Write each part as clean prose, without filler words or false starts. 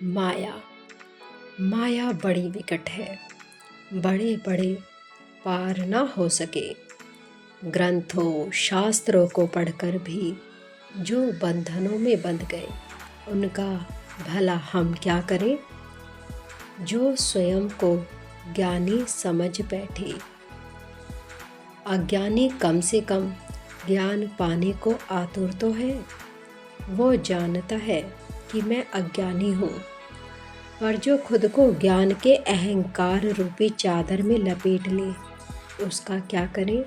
माया माया बड़ी विकट है। बड़े बड़े पार ना हो सके। ग्रंथों शास्त्रों को पढ़कर भी जो बंधनों में बंध गए, उनका भला हम क्या करें। जो स्वयं को ज्ञानी समझ बैठे, अज्ञानी कम से कम ज्ञान पाने को आतुर तो है। वो जानता है कि मैं अज्ञानी हूँ, पर जो खुद को ज्ञान के अहंकार रूपी चादर में लपेट ले, उसका क्या करें।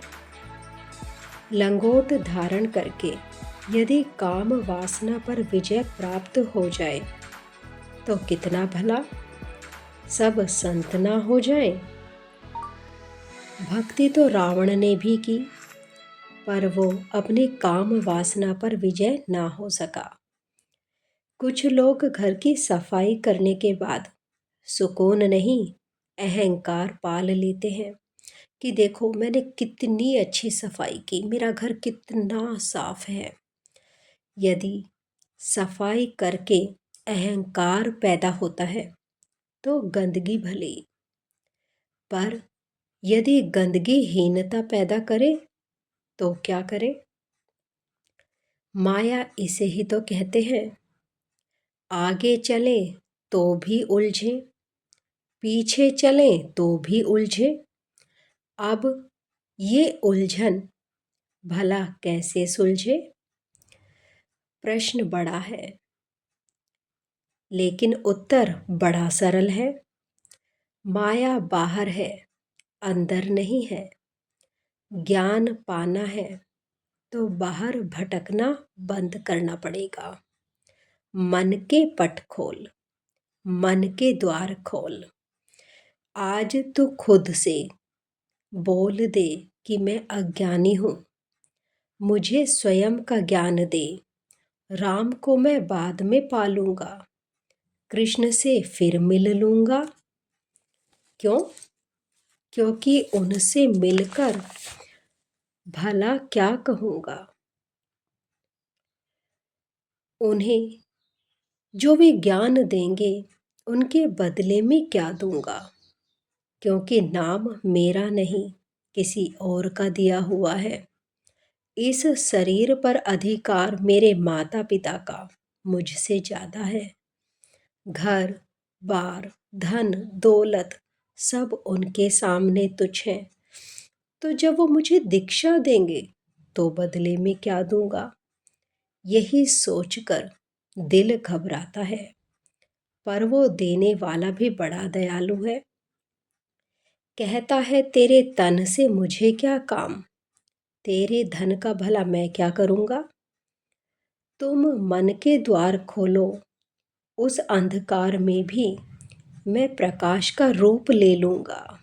लंगोट धारण करके यदि काम वासना पर विजय प्राप्त हो जाए, तो कितना भला सब संत ना हो जाए। भक्ति तो रावण ने भी की, पर वो अपनी काम वासना पर विजय ना हो सका। कुछ लोग घर की सफाई करने के बाद सुकून नहीं, अहंकार पाल लेते हैं कि देखो मैंने कितनी अच्छी सफाई की, मेरा घर कितना साफ है। यदि सफाई करके अहंकार पैदा होता है तो गंदगी भली, पर यदि गंदगी हीनता पैदा करे तो क्या करे। माया इसे ही तो कहते हैं। आगे चले तो भी उलझे, पीछे चले तो भी उलझे। अब ये उलझन भला कैसे सुलझे। प्रश्न बड़ा है, लेकिन उत्तर बड़ा सरल है। माया बाहर है, अंदर नहीं है। ज्ञान पाना है तो बाहर भटकना बंद करना पड़ेगा। मन के पट खोल, मन के द्वार खोल। आज तो खुद से बोल दे कि मैं अज्ञानी हूँ, मुझे स्वयं का ज्ञान दे। राम को मैं बाद में पालूंगा, कृष्ण से फिर मिल लूंगा। क्यों? क्योंकि उनसे मिलकर भला क्या कहूँगा। उन्हें जो भी ज्ञान देंगे, उनके बदले में क्या दूंगा। क्योंकि नाम मेरा नहीं, किसी और का दिया हुआ है। इस शरीर पर अधिकार मेरे माता पिता का मुझसे ज़्यादा है। घर बार धन दौलत सब उनके सामने तुच्छ हैं। तो जब वो मुझे दीक्षा देंगे तो बदले में क्या दूंगा। यही सोचकर दिल घबराता है, पर वो देने वाला भी बड़ा दयालु है। कहता है तेरे तन से मुझे क्या काम, तेरे धन का भला मैं क्या करूँगा। तुम मन के द्वार खोलो, उस अंधकार में भी मैं प्रकाश का रूप ले लूँगा।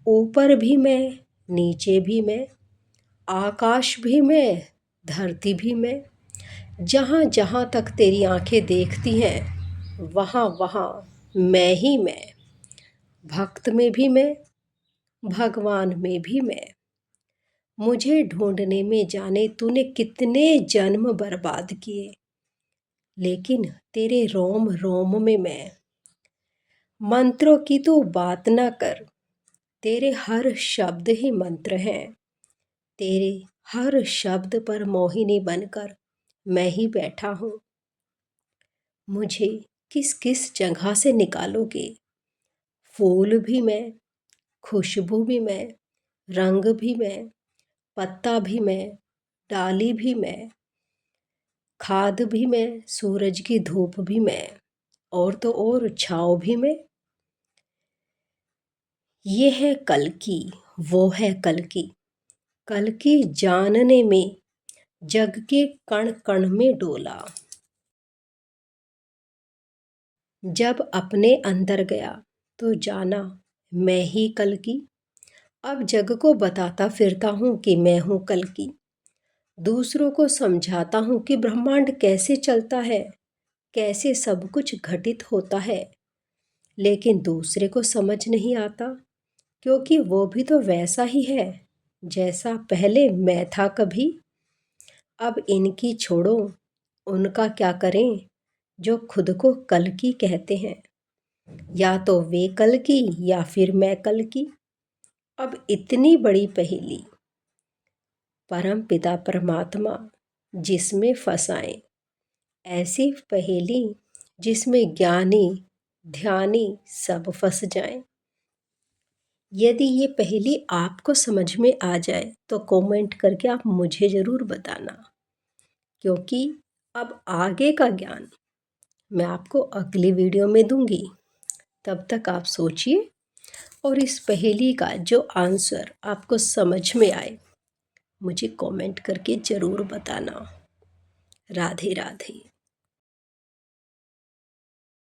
ऊपर भी मैं, नीचे भी मैं, आकाश भी मैं, धरती भी मैं। जहाँ जहाँ तक तेरी आंखें देखती हैं, वहाँ वहाँ मैं ही मैं। भक्त में भी मैं, भगवान में भी मैं। मुझे ढूंढने में जाने तूने कितने जन्म बर्बाद किए, लेकिन तेरे रोम रोम में मैं। मंत्रों की तो बात ना कर, तेरे हर शब्द ही मंत्र हैं। तेरे हर शब्द पर मोहिनी बनकर मैं ही बैठा हूँ। मुझे किस किस जगह से निकालोगे। फूल भी मैं, खुशबू भी मैं, रंग भी मैं, पत्ता भी मैं, डाली भी मैं, खाद भी मैं, सूरज की धूप भी मैं, और तो और छाँव भी मैं। ये है कल की, वो है कल की। कल की जानने में जग के कण कण में डोला। जब अपने अंदर गया तो जाना मैं ही कल की। अब जग को बताता फिरता हूँ कि मैं हूँ कल की। दूसरों को समझाता हूँ कि ब्रह्मांड कैसे चलता है, कैसे सब कुछ घटित होता है। लेकिन दूसरे को समझ नहीं आता, क्योंकि वो भी तो वैसा ही है जैसा पहले मैं था कभी। अब इनकी छोड़ो, उनका क्या करें। जो खुद को कल की कहते हैं। या तो वे कल की या फिर मैं कल की। अब इतनी बड़ी पहेली परम पिता परमात्मा जिसमें फंसाएं, ऐसी पहेली जिसमें ज्ञानी ध्यानी सब फंस जाएं। यदि ये पहेली आपको समझ में आ जाए तो कमेंट करके आप मुझे ज़रूर बताना, क्योंकि अब आगे का ज्ञान मैं आपको अगली वीडियो में दूंगी। तब तक आप सोचिए और इस पहेली का जो आंसर आपको समझ में आए मुझे कमेंट करके ज़रूर बताना। राधे राधे।